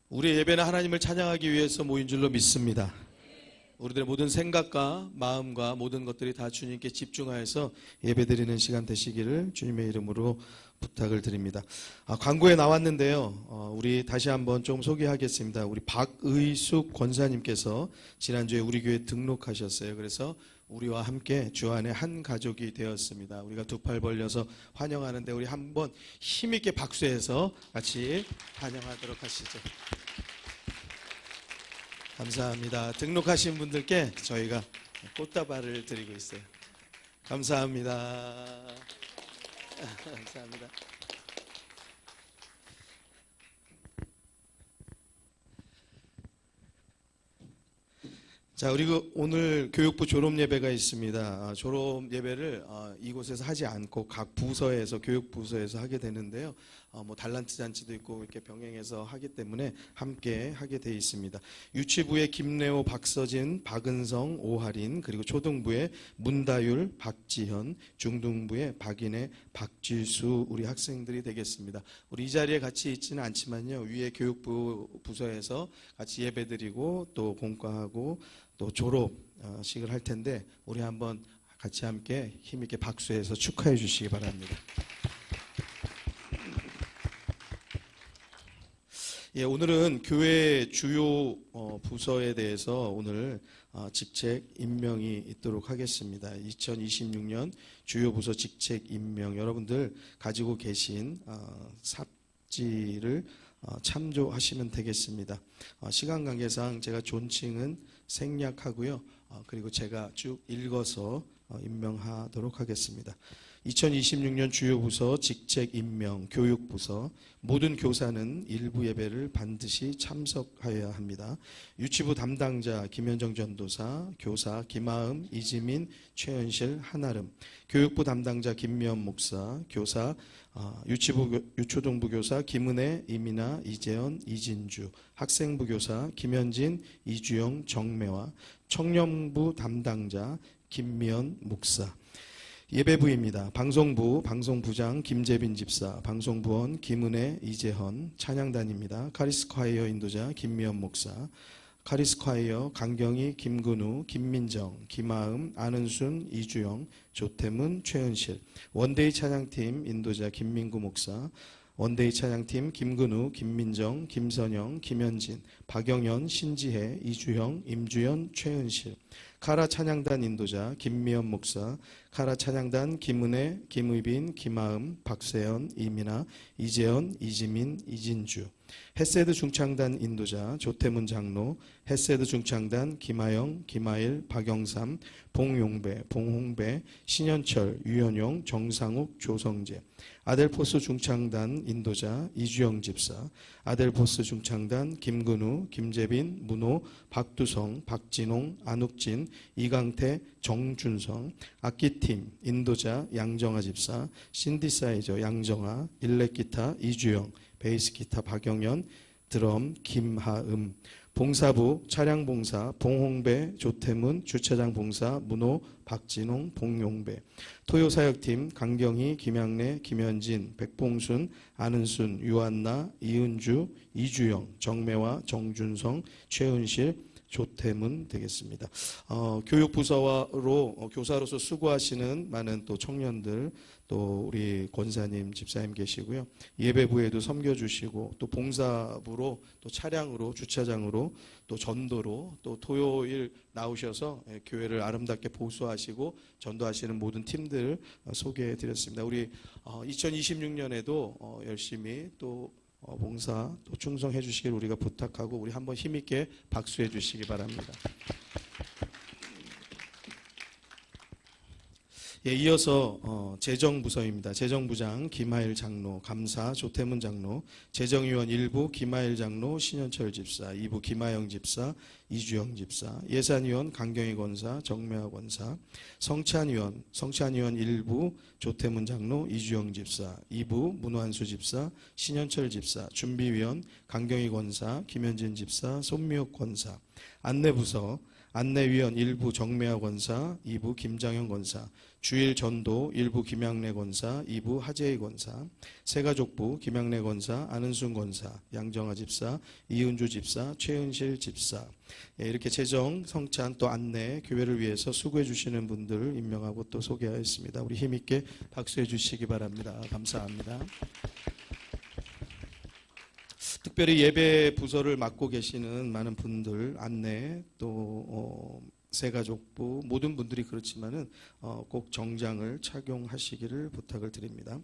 우리의 예배는 하나님을 찬양하기 위해서 모인 줄로 믿습니다. 우리들의 모든 생각과 마음과 모든 것들이 다 주님께 집중하여서 예배드리는 시간 되시기를 주님의 이름으로 부탁을 드립니다. 광고에 나왔는데요. 우리 다시 한번 좀 소개하겠습니다. 우리 박의숙 권사님께서 지난주에 우리 교회에 등록하셨어요. 그래서 우리와 함께 주 안에 한 가족이 되었습니다. 우리가 두 팔 벌려서 환영하는데 우리 한번 힘있게 박수해서 같이 환영하도록 하시죠. 감사합니다. 등록하신 분들께 저희가 꽃다발을 드리고 있어요. 감사합니다. 감사합니다. 자, 그리고 오늘 교육부 졸업 예배가 있습니다. 졸업 예배를 이곳에서 하지 않고 각 부서에서 교육부서에서 하게 되는데요. 뭐 달란트 잔치도 있고 이렇게 병행해서 하기 때문에 함께 하게 돼 있습니다. 유치부의 김래호, 박서진, 박은성, 오하린, 그리고 초등부의 문다율, 박지현, 중등부의 박인혜, 박지수 우리 학생들이 되겠습니다. 우리 이 자리에 같이 있지는 않지만요. 위에 교육부 부서에서 같이 예배드리고 또 공과하고 또 졸업식을 할 텐데 우리 한번 같이 함께 힘있게 박수해서 축하해 주시기 바랍니다. 예, 오늘은 교회 주요 부서에 대해서 오늘 직책 임명이 있도록 하겠습니다. 2026년 주요 부서 직책 임명 여러분들 가지고 계신 삽지를 참조하시면 되겠습니다. 시간 관계상 제가 존칭은 생략하고요. 그리고 제가 쭉 읽어서 임명하도록 하겠습니다. 2026년 주요 부서 직책 임명 교육부서 모든 교사는 일부 예배를 반드시 참석하여야 합니다. 유치부 담당자 김현정 전도사, 교사 김하음, 이지민, 최현실, 한아름, 교육부 담당자 김미연 목사, 교사 유치부 유초등부 교사 김은혜, 이민아, 이재현, 이진주, 학생부 교사 김현진, 이주영, 정매화, 청년부 담당자 김미연 목사. 예배부입니다. 방송부 방송부장 김재빈 집사, 방송부원 김은혜, 이재헌, 찬양단입니다. 카리스콰이어 인도자 김미연 목사, 카리스콰이어 강경희, 김근우, 김민정, 김하음, 안은순, 이주영, 조태문, 최은실, 원데이 찬양팀 인도자 김민구 목사, 원데이 찬양팀 김근우, 김민정, 김선영, 김현진, 박영현, 신지혜, 이주형, 임주연, 최은실, 카라 찬양단 인도자 김미연 목사, 카라 찬양단 김은혜, 김의빈, 김하음, 박세연, 이민아, 이재현, 이지민, 이진주, 햇세드 중창단 인도자 조태문 장로, 햇세드 중창단 김하영, 김하일, 박영삼, 봉용배, 봉홍배, 신현철, 유현용, 정상욱, 조성재, 아델포스 중창단 인도자 이주영 집사, 아델포스 중창단 김근우, 김재빈, 문호, 박두성, 박진홍, 안욱진, 이강태, 정준성, 악기팀 인도자 양정아 집사, 신디사이저 양정아, 일렉기타 이주영, 베이스기타 박영현, 드럼 김하음, 봉사부 차량봉사 봉홍배, 조태문, 주차장 봉사 문호, 박진홍, 봉용배, 토요사역팀 강경희, 김양래, 김현진, 백봉순, 안은순, 유한나, 이은주, 이주영, 정매화, 정준성, 최은실, 조태문 되겠습니다. 교육부서로 교사로서 수고하시는 많은 또 청년들, 또 우리 권사님, 집사님 계시고요. 예배부에도 섬겨주시고 또 봉사부로 또 차량으로 주차장으로 또 전도로 또 토요일 나오셔서 교회를 아름답게 보수하시고 전도하시는 모든 팀들 소개해 드렸습니다. 우리 2026년에도 열심히 또 봉사 또 충성해 주시길 우리가 부탁하고 우리 한번 힘있게 박수해 주시기 바랍니다. 예, 이어서 재정부서입니다. 재정부장 김하일 장로, 감사 조태문 장로, 재정위원 1부 김하일 장로, 신현철 집사, 2부 김하영 집사, 이주영 집사, 예산위원 강경희 권사, 정매화 권사, 성찬위원 1부 조태문 장로, 이주영 집사, 2부 문환수 집사, 신현철 집사, 준비위원 강경희 권사, 김현진 집사, 손미옥 권사, 안내부서 안내위원 1부 정매화 권사, 2부 김장현 권사, 주일 전도 1부 김양래 권사, 2부 하재희 권사, 새가족부 김양래 권사, 안은순 권사, 양정아 집사, 이은주 집사, 최은실 집사. 이렇게 재정, 성찬 또 안내, 교회를 위해서 수고해 주시는 분들 임명하고 또 소개하였습니다. 우리 힘있게 박수해 주시기 바랍니다. 감사합니다. 특별히 예배 부서를 맡고 계시는 많은 분들 안내 또 새가족부 모든 분들이 그렇지만은 꼭 정장을 착용하시기를 부탁을 드립니다.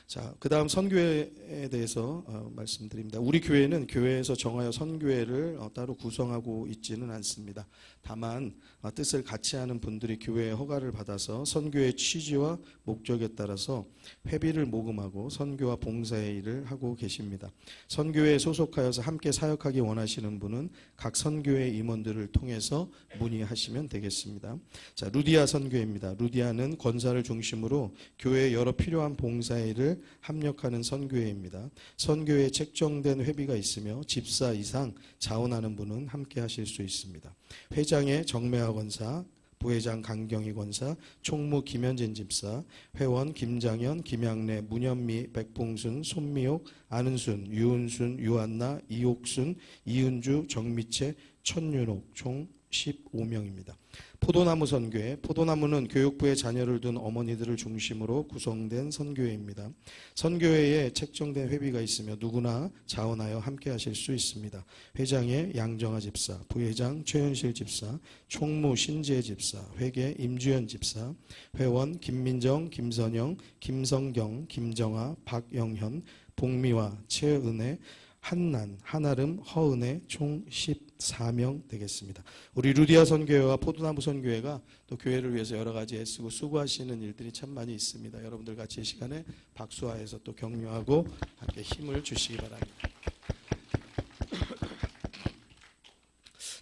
자, 그다음 선교회에 대해서 말씀드립니다. 우리 교회는 교회에서 정하여 선교회를 따로 구성하고 있지는 않습니다. 다만 뜻을 같이 하는 분들이 교회의 허가를 받아서 선교의 취지와 목적에 따라서 회비를 모금하고 선교와 봉사의 일을 하고 계십니다. 선교회에 소속하여서 함께 사역하기 원하시는 분은 각 선교회 임원들을 통해서 문의하시면 되겠습니다. 자, 루디아 선교회입니다. 루디아는 권사를 중심으로 교회의 여러 필요한 봉사의 일을 합력하는 선교회입니다. 선교회에 책정된 회비가 있으며 집사 이상 자원하는 분은 함께 하실 수 있습니다. 회장의 정매화 권사, 부회장 강경희 권사, 총무 김현진 집사, 회원 김장현, 김양래, 문현미, 백봉순, 손미옥, 안은순, 유은순, 유한나, 이옥순, 이은주, 정미채, 천윤옥 총 15명입니다. 포도나무 선교회, 포도나무는 교육부에 자녀를 둔 어머니들을 중심으로 구성된 선교회입니다. 선교회에 책정된 회비가 있으며 누구나 자원하여 함께 하실 수 있습니다. 회장의 양정아 집사, 부회장 최현실 집사, 총무 신재 집사, 회계 임주연 집사, 회원 김민정, 김선영, 김성경, 김정아, 박영현, 복미화, 최은혜, 한난, 한아름, 허은혜 총 14명 되겠습니다. 우리 루디아 선교회와 포도나무 선교회가 또 교회를 위해서 여러 가지 애쓰고 수고하시는 일들이 참 많이 있습니다. 여러분들 같이 이 시간에 박수하여서 또 격려하고 함께 힘을 주시기 바랍니다.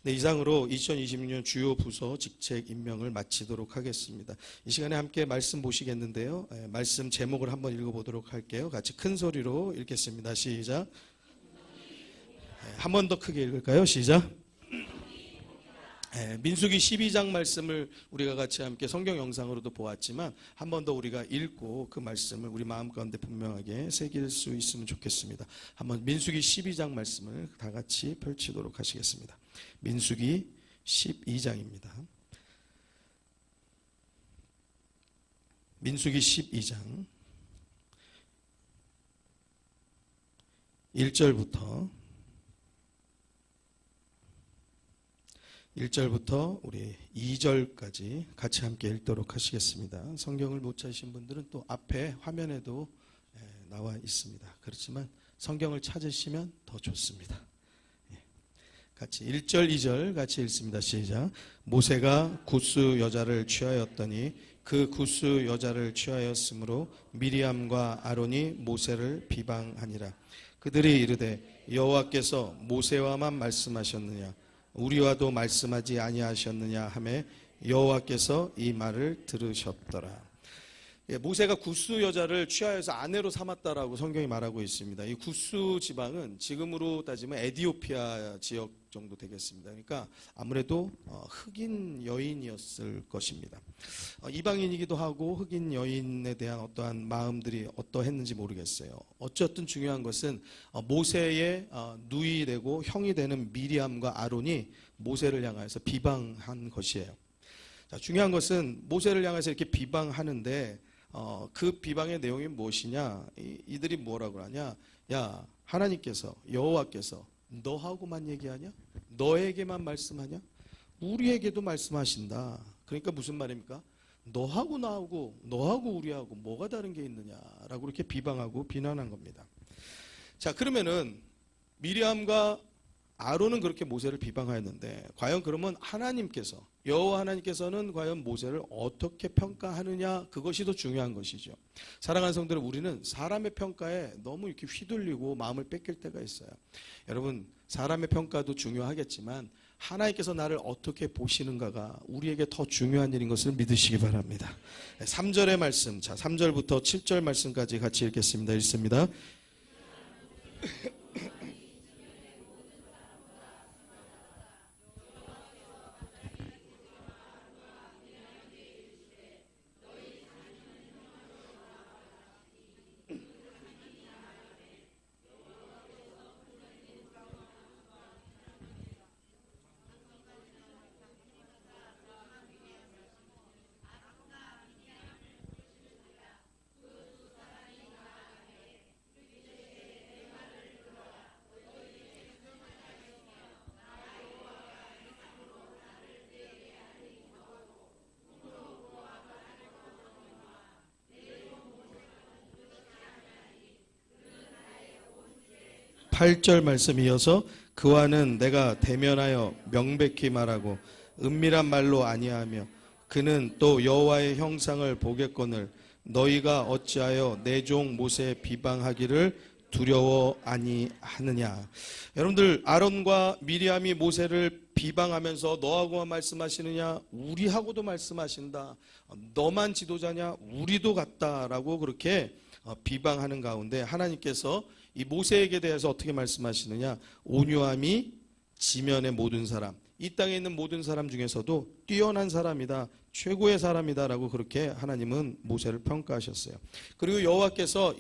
네, 이상으로 2026년 주요 부서 직책 임명을 마치도록 하겠습니다. 이 시간에 함께 말씀 보시겠는데요. 말씀 제목을 한번 읽어보도록 할게요. 같이 큰 소리로 읽겠습니다. 시작. 한 번 더 크게 읽을까요? 시작. 민수기 12장 말씀을 우리가 같이 함께 성경 영상으로도 보았지만 한 번 더 우리가 읽고 그 말씀을 우리 마음 가운데 분명하게 새길 수 있으면 좋겠습니다. 한번 민수기 12장 말씀을 다 같이 펼치도록 하시겠습니다. 민수기 12장입니다. 민수기 12장 1절부터 우리 2절까지 같이 함께 읽도록 하시겠습니다. 성경을 못 찾으신 분들은 또 앞에 화면에도 나와 있습니다. 그렇지만 성경을 찾으시면 더 좋습니다. 같이 1절, 2절 같이 읽습니다. 시작. 모세가 굿수 여자를 취하였더니 그 굿수 여자를 취하였으므로 미리암과 아론이 모세를 비방하니라. 그들이 이르되 여호와께서 모세와만 말씀하셨느냐 우리와도 말씀하지 아니하셨느냐 하매 여호와께서 이 말을 들으셨더라. 모세가 굿수 여자를 취하여서 아내로 삼았다라고 성경이 말하고 있습니다. 이 굿수 지방은 지금으로 따지면 에티오피아 지역 정도 되겠습니다. 그러니까 아무래도 흑인 여인이었을 것입니다. 이방인이기도 하고 흑인 여인에 대한 어떠한 마음들이 어떠했는지 모르겠어요. 어쨌든 중요한 것은 모세의 누이 되고 형이 되는 미리암과 아론이 모세를 향해서 비방한 것이에요. 자, 중요한 것은 모세를 향해서 이렇게 비방하는데 그 비방의 내용이 무엇이냐? 이들이 뭐라고 하냐? 야, 하나님께서 여호와께서 너하고만 얘기하냐? 너에게만 말씀하냐? 우리에게도 말씀하신다. 그러니까 무슨 말입니까? 너하고 나하고 너하고 우리하고 뭐가 다른 게 있느냐라고 이렇게 비방하고 비난한 겁니다. 자, 그러면은 미리암과 아론은 그렇게 모세를 비방하였는데 과연 그러면 하나님께서 여호와 하나님께서는 과연 모세를 어떻게 평가하느냐, 그것이 더 중요한 것이죠. 사랑하는 성도들, 우리는 사람의 평가에 너무 이렇게 휘둘리고 마음을 뺏길 때가 있어요. 여러분, 사람의 평가도 중요하겠지만 하나님께서 나를 어떻게 보시는가가 우리에게 더 중요한 일인 것을 믿으시기 바랍니다. 3절의 말씀, 자 3절부터 7절 말씀까지 같이 읽겠습니다. 읽습니다. 8절 말씀 이어서 그와는 내가 대면하여 명백히 말하고 은밀한 말로 아니하며 그는 또 여호와의 형상을 보겠거늘 너희가 어찌하여 내 종 모세 비방하기를 두려워 아니하느냐. 여러분들, 아론과 미리암이 모세를 비방하면서 너하고만 말씀하시느냐, 우리하고도 말씀하신다, 너만 지도자냐, 우리도 같다라고 그렇게 비방하는 가운데 하나님께서 이 모세에게 대해서 어떻게 말씀하시느냐, 온유함이 지면의 모든 사람, 이 땅에 있는 모든 사람 중에서도 뛰어난 사람이다, 최고의 사람이다라고 그렇게 하나님은 모세를 평가하셨어요. 그리고 여호와께서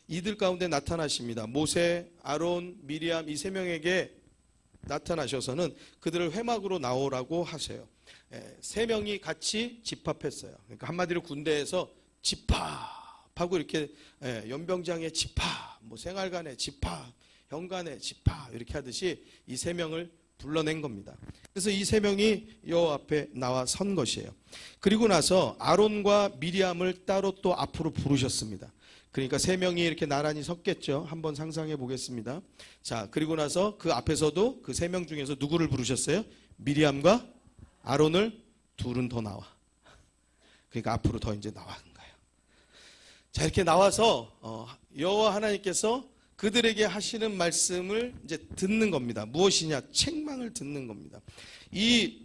이들 가운데 나타나십니다. 모세, 아론, 미리암 이 세 명에게 나타나셔서는 그들을 회막으로 나오라고 하세요. 세 명이 같이 집합했어요. 그러니까 한마디로 군대에서 집합하고 이렇게 연병장의 집합, 뭐 생활관의 집합, 현관의 집합 이렇게 하듯이 이 세 명을 불러낸 겁니다. 그래서 이 세 명이 여호와 앞에 나와 선 것이에요. 그리고 나서 아론과 미리암을 따로 또 앞으로 부르셨습니다. 그러니까 세 명이 이렇게 나란히 섰겠죠. 한번 상상해 보겠습니다. 자, 그리고 나서 그 앞에서도 그 세 명 중에서 누구를 부르셨어요? 미리암과 아론을, 둘은 더 나와. 그러니까 앞으로 더 이제 나가는 거예요. 자, 이렇게 나와서 여호와 하나님께서 그들에게 하시는 말씀을 이제 듣는 겁니다. 무엇이냐? 책망을 듣는 겁니다. 이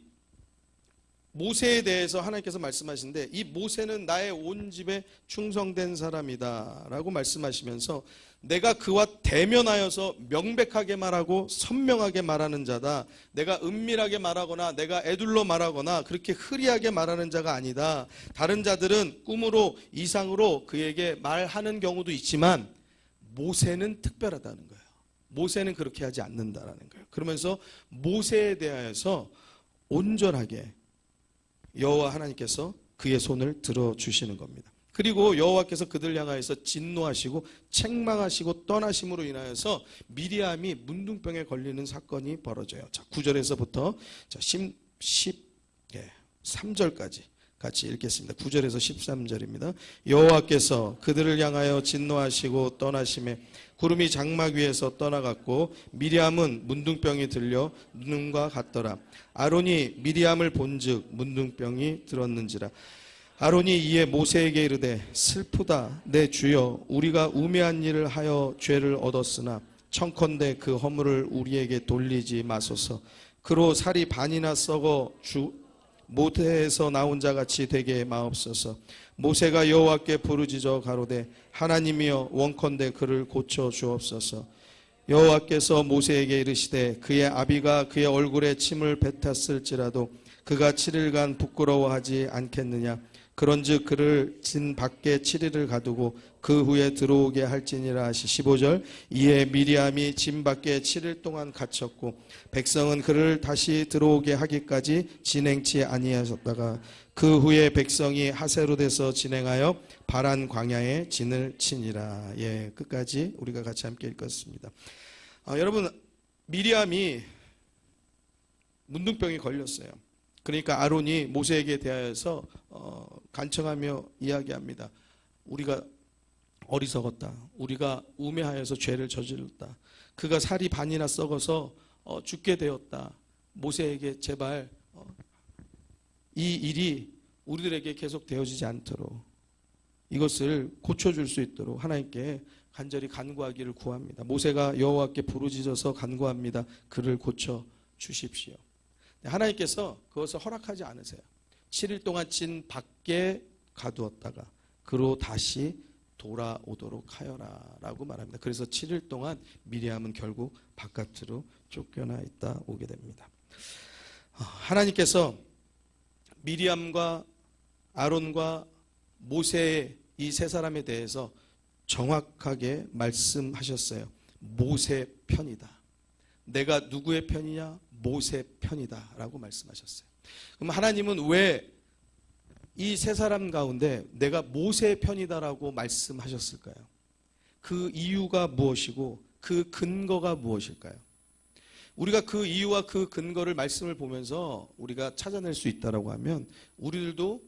모세에 대해서 하나님께서 말씀하시는데, 이 모세는 나의 온 집에 충성된 사람이다 라고 말씀하시면서 내가 그와 대면하여서 명백하게 말하고 선명하게 말하는 자다, 내가 은밀하게 말하거나 내가 애둘러 말하거나 그렇게 흐리하게 말하는 자가 아니다. 다른 자들은 꿈으로 이상으로 그에게 말하는 경우도 있지만 모세는 특별하다는 거예요. 모세는 그렇게 하지 않는다라는 거예요. 그러면서 모세에 대하여서 온전하게 여호와 하나님께서 그의 손을 들어주시는 겁니다. 그리고 여호와께서 그들 향하여서 진노하시고 책망하시고 떠나심으로 인하여서 미리암이 문둥병에 걸리는 사건이 벌어져요. 자, 9절에서부터 13절까지 같이 읽겠습니다. 9절에서 13절입니다. 여호와께서 그들을 향하여 진노하시고 떠나심에 구름이 장막 위에서 떠나갔고 미리암은 문둥병이 들려 눈과 같더라. 아론이 미리암을 본즉 문둥병이 들었는지라. 아론이 이에 모세에게 이르되 슬프다 내 주여, 우리가 우매한 일을 하여 죄를 얻었으나 청컨대 그 허물을 우리에게 돌리지 마소서. 그로 살이 반이나 썩어 모태에서 나온 자같이 되게 마옵소서. 모세가 여호와께 부르짖어 가로되 하나님이여 원컨대 그를 고쳐 주옵소서. 여호와께서 모세에게 이르시되 그의 아비가 그의 얼굴에 침을 뱉었을지라도 그가 7일간 부끄러워하지 않겠느냐. 그런즉 그를 진 밖에 7일을 가두고 그 후에 들어오게 할지니라 하시. 15절 이에 미리암이 진 밖에 7일 동안 갇혔고 백성은 그를 다시 들어오게 하기까지 진행치 아니하셨다가 그 후에 백성이 하세롯에서 진행하여 바란 광야에 진을 치니라. 예, 끝까지 우리가 같이 함께 읽었습니다. 여러분, 미리암이 문둥병이 걸렸어요. 그러니까 아론이 모세에게 대하여서 간청하며 이야기합니다. 우리가 어리석었다. 우리가 우매하여서 죄를 저질렀다. 그가 살이 반이나 썩어서 죽게 되었다. 모세에게 제발 이 일이 우리들에게 계속 되어지지 않도록 이것을 고쳐줄 수 있도록 하나님께 간절히 간구하기를 구합니다. 모세가 여호와께 부르짖어서 간구합니다. 그를 고쳐 주십시오. 하나님께서 그것을 허락하지 않으세요. 7일 동안 진 밖에 가두었다가 그로 다시 돌아오도록 하여라 라고 말합니다. 그래서 7일 동안 미리암은 결국 바깥으로 쫓겨나 있다 오게 됩니다. 하나님께서 미리암과 아론과 모세의 이 세 사람에 대해서 정확하게 말씀하셨어요. 모세 편이다. 내가 누구의 편이냐? 모세 편이다 라고 말씀하셨어요. 그럼 하나님은 왜 이 세 사람 가운데 내가 모세 편이다라고 말씀하셨을까요? 그 이유가 무엇이고 그 근거가 무엇일까요? 우리가 그 이유와 그 근거를 말씀을 보면서 우리가 찾아낼 수 있다라고 하면 우리들도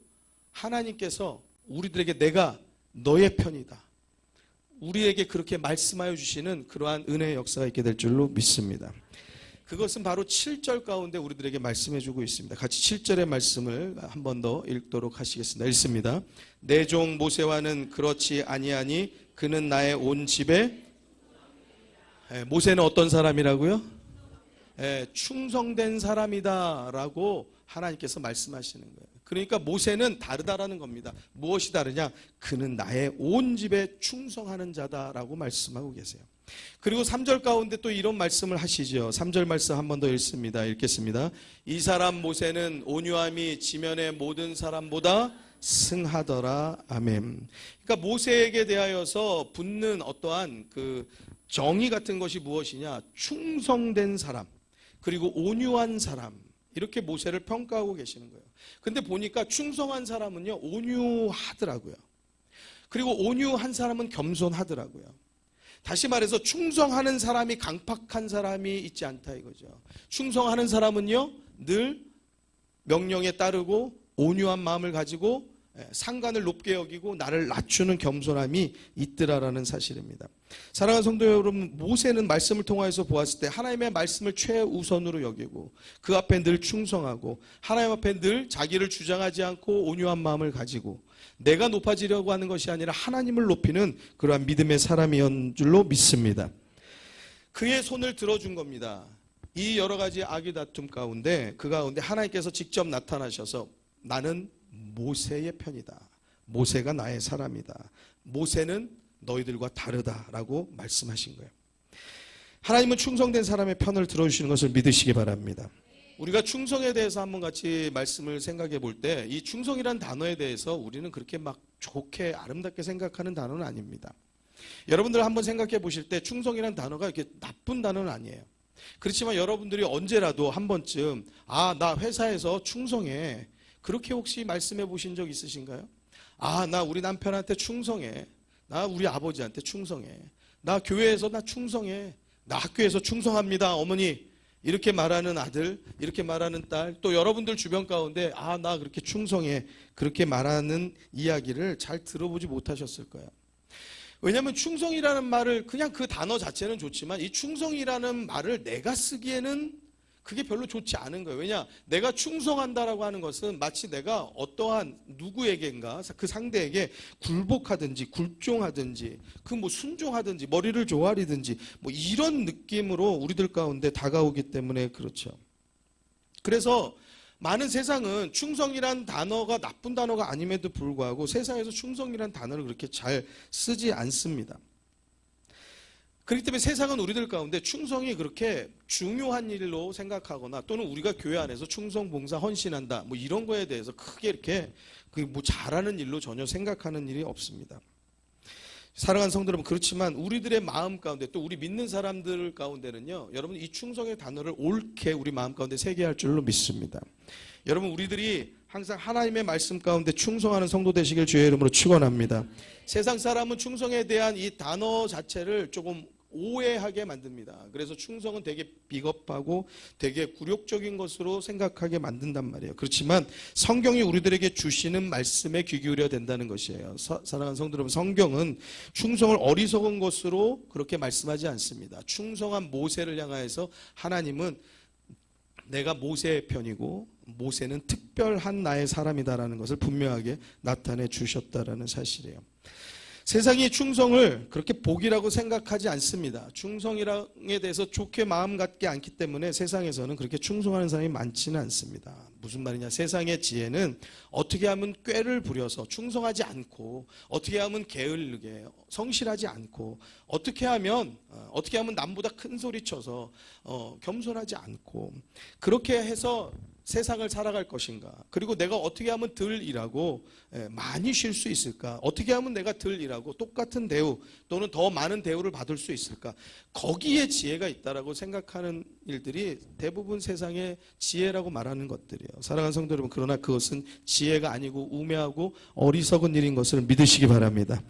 하나님께서 우리들에게 내가 너의 편이다, 우리에게 그렇게 말씀하여 주시는 그러한 은혜의 역사가 있게 될 줄로 믿습니다. 그것은 바로 7절 가운데 우리들에게 말씀해 주고 있습니다. 같이 7절의 말씀을 한 번 더 읽도록 하시겠습니다. 읽습니다. 내 종 모세와는 그렇지 아니하니 그는 나의 온 집에, 모세는 어떤 사람이라고요? 충성된 사람이다 라고 하나님께서 말씀하시는 거예요. 그러니까 모세는 다르다라는 겁니다. 무엇이 다르냐? 그는 나의 온 집에 충성하는 자다라고 말씀하고 계세요. 그리고 3절 가운데 또 이런 말씀을 하시죠. 3절 말씀 한 번 더 읽습니다. 읽겠습니다. 이 사람 모세는 온유함이 지면의 모든 사람보다 승하더라. 아멘. 그러니까 모세에게 대하여서 붙는 어떠한 그 정의 같은 것이 무엇이냐? 충성된 사람, 그리고 온유한 사람, 이렇게 모세를 평가하고 계시는 거예요. 근데 보니까 충성한 사람은요, 온유하더라고요. 그리고 온유한 사람은 겸손하더라고요. 다시 말해서 충성하는 사람이 강팍한 사람이 있지 않다 이거죠. 충성하는 사람은요, 늘 명령에 따르고 온유한 마음을 가지고 상관을 높게 여기고 나를 낮추는 겸손함이 있더라라는 사실입니다. 사랑하는 성도 여러분, 모세는 말씀을 통하여서 보았을 때 하나님의 말씀을 최우선으로 여기고 그 앞에 늘 충성하고 하나님 앞에 늘 자기를 주장하지 않고 온유한 마음을 가지고 내가 높아지려고 하는 것이 아니라 하나님을 높이는 그러한 믿음의 사람이었는 줄로 믿습니다. 그의 손을 들어준 겁니다. 이 여러 가지 악의 다툼 가운데 그 가운데 하나님께서 직접 나타나셔서 나는 모세의 편이다. 모세가 나의 사람이다. 모세는 너희들과 다르다라고 말씀하신 거예요. 하나님은 충성된 사람의 편을 들어주시는 것을 믿으시기 바랍니다. 우리가 충성에 대해서 한번 같이 말씀을 생각해 볼 때 이 충성이란 단어에 대해서 우리는 그렇게 막 좋게 아름답게 생각하는 단어는 아닙니다. 여러분들 한번 생각해 보실 때 충성이란 단어가 이렇게 나쁜 단어는 아니에요. 그렇지만 여러분들이 언제라도 한 번쯤 나 회사에서 충성해, 그렇게 혹시 말씀해 보신 적 있으신가요? 나 우리 남편한테 충성해. 나 우리 아버지한테 충성해. 나 교회에서 나 충성해. 나 학교에서 충성합니다, 어머니. 이렇게 말하는 아들, 이렇게 말하는 딸, 또 여러분들 주변 가운데 나 그렇게 충성해. 그렇게 말하는 이야기를 잘 들어보지 못하셨을 거예요. 왜냐하면 충성이라는 말을 그냥 그 단어 자체는 좋지만 이 충성이라는 말을 내가 쓰기에는 그게 별로 좋지 않은 거예요. 왜냐? 내가 충성한다라고 하는 것은 마치 내가 어떠한 누구에게인가 그 상대에게 굴복하든지 굴종하든지 그 뭐 순종하든지 머리를 조아리든지 뭐 이런 느낌으로 우리들 가운데 다가오기 때문에 그렇죠. 그래서 많은 세상은 충성이란 단어가 나쁜 단어가 아님에도 불구하고 세상에서 충성이란 단어를 그렇게 잘 쓰지 않습니다. 그렇기 때문에 세상은 우리들 가운데 충성이 그렇게 중요한 일로 생각하거나 또는 우리가 교회 안에서 충성, 봉사, 헌신한다 뭐 이런 거에 대해서 크게 이렇게 뭐 잘하는 일로 전혀 생각하는 일이 없습니다. 사랑하는 성도 여러분, 그렇지만 우리들의 마음 가운데 또 우리 믿는 사람들 가운데는요, 여러분 이 충성의 단어를 옳게 우리 마음 가운데 새겨야 할 줄로 믿습니다. 여러분, 우리들이 항상 하나님의 말씀 가운데 충성하는 성도 되시길 주의 이름으로 축원합니다. 세상 사람은 충성에 대한 이 단어 자체를 조금 오해하게 만듭니다. 그래서 충성은 되게 비겁하고 되게 굴욕적인 것으로 생각하게 만든단 말이에요. 그렇지만 성경이 우리들에게 주시는 말씀에 귀 기울여야 된다는 것이에요. 사랑하는 성도 여러분, 성경은 충성을 어리석은 것으로 그렇게 말씀하지 않습니다. 충성한 모세를 향하여서 하나님은 내가 모세의 편이고 모세는 특별한 나의 사람이다라는 것을 분명하게 나타내 주셨다라는 사실이에요. 세상이 충성을 그렇게 복이라고 생각하지 않습니다. 충성이랑에 대해서 좋게 마음 갖지 않기 때문에 세상에서는 그렇게 충성하는 사람이 많지는 않습니다. 무슨 말이냐? 세상의 지혜는 어떻게 하면 꾀를 부려서 충성하지 않고 어떻게 하면 게을르게 성실하지 않고 어떻게 하면 남보다 큰 소리 쳐서 겸손하지 않고 그렇게 해서 세상을 살아갈 것인가? 그리고 내가 어떻게 하면 덜 일하고 많이 쉴 수 있을까? 어떻게 하면 내가 덜 일하고 똑같은 대우 또는 더 많은 대우를 받을 수 있을까? 거기에 지혜가 있다라고 생각하는 일들이 대부분 세상의 지혜라고 말하는 것들이에요. 사랑하는 성도 여러분, 그러나 그것은 지혜가 아니고 우매하고 어리석은 일인 것을 믿으시기 바랍니다.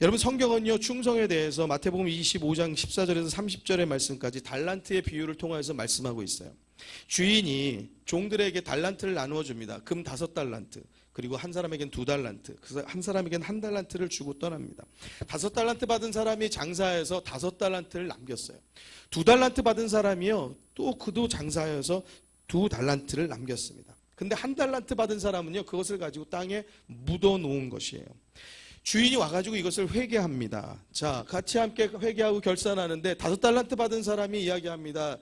여러분, 성경은요 충성에 대해서 마태복음 25장 14절에서 30절의 말씀까지 달란트의 비유를 통해서 말씀하고 있어요. 주인이 종들에게 달란트를 나누어 줍니다. 금 5달란트, 그리고 한 사람에겐 2달란트, 한 사람에겐 1달란트를 주고 떠납니다. 5달란트 받은 사람이 장사해서 5달란트를 남겼어요. 2달란트 받은 사람이요, 또 그도 장사해서 2달란트를 남겼습니다. 근데 1달란트 받은 사람은요, 그것을 가지고 땅에 묻어 놓은 것이에요. 주인이 와가지고 이것을 회개합니다. 자, 같이 함께 회개하고 결산하는데 5달란트 받은 사람이 이야기합니다.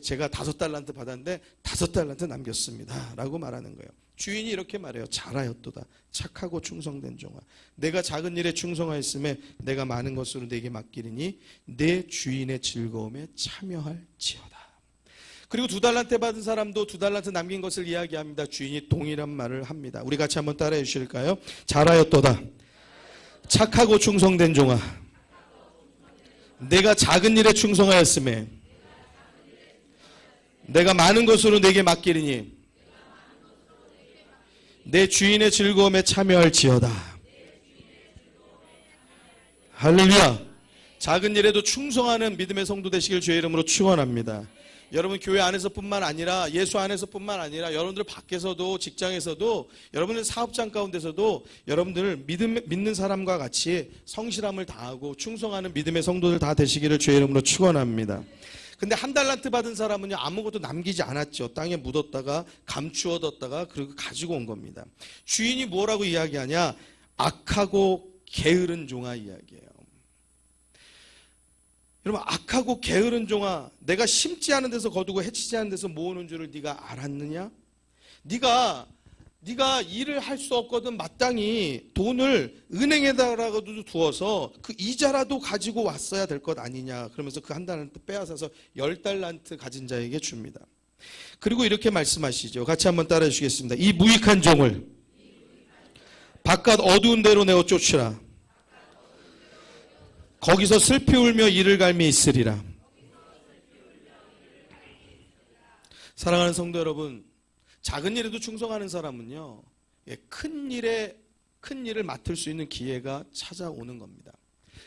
제가 5달란트 받았는데 5달란트 남겼습니다 라고 말하는 거예요. 주인이 이렇게 말해요. 잘하였도다. 착하고 충성된 종아. 내가 작은 일에 충성하였음에 내가 많은 것으로 내게 맡기리니 내 주인의 즐거움에 참여할지어다. 그리고 2달란트 받은 사람도 2달란트 남긴 것을 이야기합니다. 주인이 동일한 말을 합니다. 우리 같이 한번 따라해 주실까요? 잘하였도다. 착하고 충성된 종아. 내가 작은 일에 충성하였음에 내가 많은 것으로 내게 맡기리니 내 주인의 즐거움에 참여할지어다. 할렐루야. 작은 일에도 충성하는 믿음의 성도 되시길 주의 이름으로 축원합니다. 여러분 교회 안에서뿐만 아니라 예수 안에서뿐만 아니라 여러분들 밖에서도 직장에서도 여러분들 사업장 가운데서도 여러분들 믿는 사람과 같이 성실함을 다하고 충성하는 믿음의 성도들 다 되시기를 주의 이름으로 축원합니다. 근데 1달란트 받은 사람은요, 아무것도 남기지 않았죠. 땅에 묻었다가 감추어뒀다가 그리고 가지고 온 겁니다. 주인이 뭐라고 이야기하냐? 악하고 게으른 종아 이야기해요. 여러분, 악하고 게으른 종아, 내가 심지 않은 데서 거두고 해치지 않은 데서 모으는 줄을 네가 알았느냐? 네가 일을 할 수 없거든 마땅히 돈을 은행에다가도 두어서 그 이자라도 가지고 왔어야 될 것 아니냐. 그러면서 그 1달란트 빼앗아서 10달란트 가진 자에게 줍니다. 그리고 이렇게 말씀하시죠. 같이 한번 따라해 주시겠습니다. 이 무익한 종을 바깥 어두운 데로 내어 쫓으라. 거기서 슬피 울며 이를 갈미 있으리라. 사랑하는 성도 여러분, 작은 일에도 충성하는 사람은요, 큰 일을 맡을 수 있는 기회가 찾아오는 겁니다.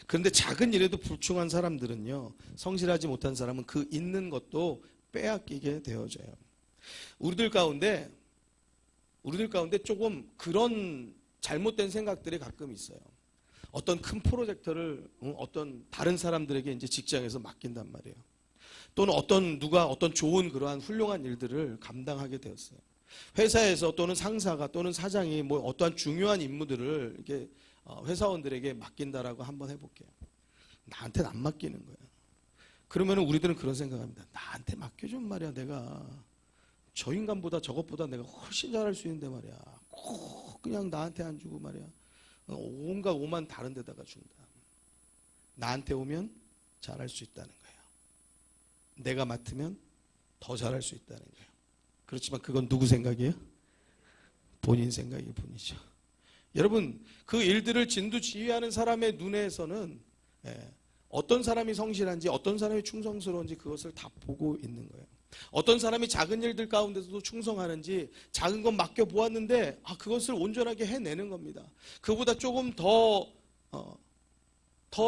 그런데 작은 일에도 불충한 사람들은요, 성실하지 못한 사람은 그 있는 것도 빼앗기게 되어져요. 우리들 가운데 조금 그런 잘못된 생각들이 가끔 있어요. 어떤 큰 프로젝트를 어떤 다른 사람들에게 이제 직장에서 맡긴단 말이에요. 또는 어떤 좋은 그러한 훌륭한 일들을 감당하게 되었어요. 회사에서 또는 상사가 또는 사장이 뭐 어떠한 중요한 임무들을 이렇게 회사원들에게 맡긴다라고 한번 해볼게요. 나한테는 안 맡기는 거예요. 그러면 우리들은 그런 생각합니다. 나한테 맡겨준 말이야. 내가 저 인간보다 저것보다 내가 훨씬 잘할 수 있는데 말이야. 꼭 그냥 나한테 안 주고 말이야. 온갖 오만 다른 데다가 준다. 나한테 오면 잘할 수 있다는 거예요. 내가 맡으면 더 잘할 수 있다는 거예요. 그렇지만 그건 누구 생각이에요? 본인 생각일 뿐이죠. 여러분, 그 일들을 진두지휘하는 사람의 눈에서는 어떤 사람이 성실한지 어떤 사람이 충성스러운지 그것을 다 보고 있는 거예요. 어떤 사람이 작은 일들 가운데서도 충성하는지 작은 건 맡겨보았는데 그것을 온전하게 해내는 겁니다. 그보다 조금 더